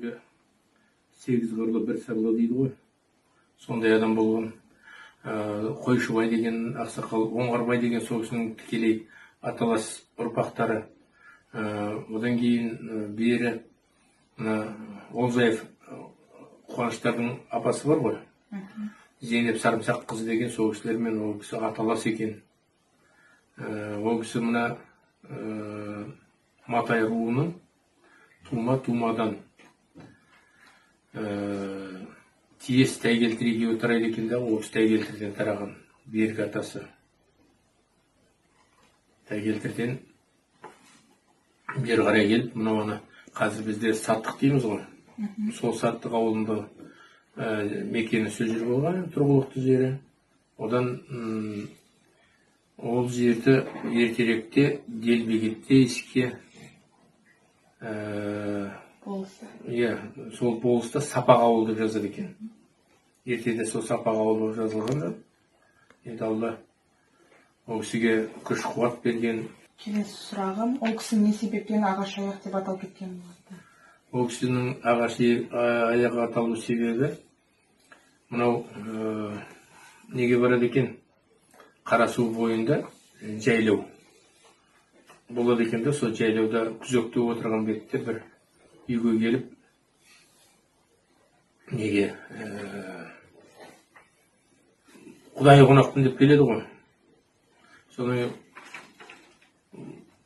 қазіргі сегіз қырлы бір сырлы дейді ғой. Сондай адам болған. Қойшыбай деген ақсақал, Оңғарбай деген сол кісінің тікелей аталас ұрпақтары. Одан кейін бері Олжаев Қуаныштардың апасы бар ғой. Зейнеп Сарымсақ қызы деген сол кісілермен ол кісі аталас екен. Ол кісі мына Матай руының Тума-Тумадан Тиес Тайгелтір екеуі тарайды екен да, ол кісі Тайгелтірден тараған бергі атасы. Тайгелтірден бері қарай келіп, мынау қазір бізде Саттық дейміз ғой. Сол Саттық ауылында мекені сол жер болған, тұрғылықты жері. Одан ол жерді ертеректе Делбегетте іске сол болыста Сапақ ауыл деп жазады екен. Ертеде сол Сапақ ауыл деп жазылған. Енді Алла ол кісіге күш қуат берген. Келесі сұрағым, ол кісі не себептен ағаш аяқ деп аталып кеткен болады? Ол кісінің ағаш аяқ аталу себебі мынау неге барады екен? Қарасу бойында жайлау болады екен де, сол жайлауда күзекте отырған бетте бір үйге келіп неге құдай қонақпын деп келеді ғой. Соны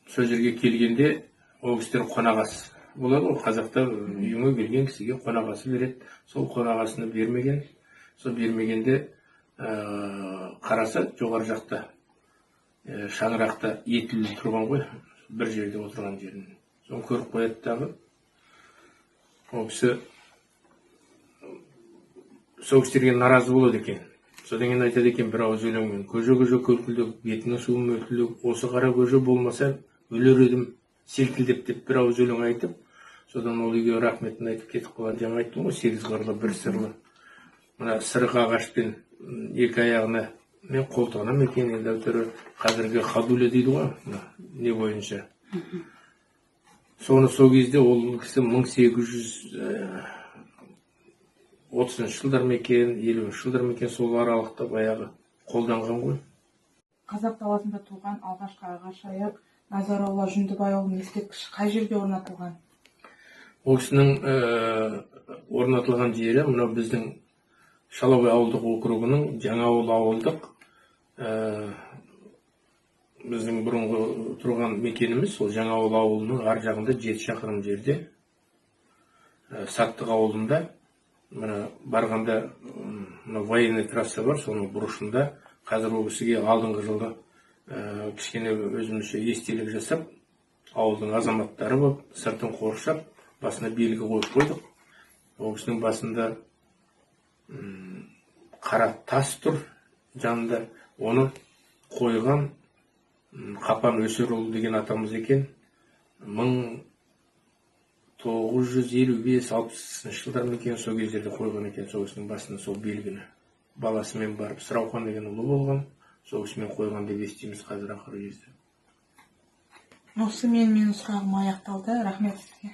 сол жерге келгенде ол кісілер қонағасы болады ғой. Қазақта үйіңе келген кісіге қонағасы береді. Сол қонағасыны бермеген. Сол бермегенде қараса жоғары жақта шаңырақта етіліп тұрған ғой, бір жерде отырған жерін. Соны көріп қояды дағы. Ол кісі сол кісілерге наразы болады екен. Содан кейін айтады екен бір ауыз өлеңмен: көже-көже көлкілдеп, бетінің суы мөлтілдеп, осы қара көже болмаса өлер едім селкілдеп деп бір ауыз өлең айтып, содан ол үйге рахметін айтып кетіп қалған. Жаңа айттым ғой, сегіз қырлы бір сырлы. Мына сырық ағашпен екі аяғына мен қолтығына мекен, енді әйтеуір қазіргі ходуля дейді ғой, не бойынша. Соны сол кезде ол кісі 1830 жылдар мекен, 50 жылдар мекен, сол аралықта баяғы қолданған ғой. Қазақ даласында туған алғашқы ағаш аяқ Назаролла Жүндібайұлының ескерткіші қай жерде орнатылған? Ол кісінің орнатылған жері мынау біздің Шалабай ауылдық округының Жаңауыл ауылдық біздің бұрынғы тұрған мекеніміз, сол Жаңауыл ауылының ар жағында 7 шақырым жерде Саттық ауылында, мына барғанда военный трасса бар, соның бұрышында. Қазір ол кісіге алдыңғы жылы кішкене өзімізше естелік жасап, ауылдың азаматтары болып, сыртын қоршап, басына белгі қойып қойдық. Ол кісінің басында қара тас тұр, жанында оны қойған Қапан Өсерұлы деген атамыз екен. 1955-60 жылдар мекен, сол кездерде қойған екен сол кісінің басына сол белгіні. Баласымен барып Сырауқан деген ұлы болған, сол кісімен қойған деп естиміз қазір ақыры кезде. Осы менің сұрағым аяқталды. Рахмет сізге.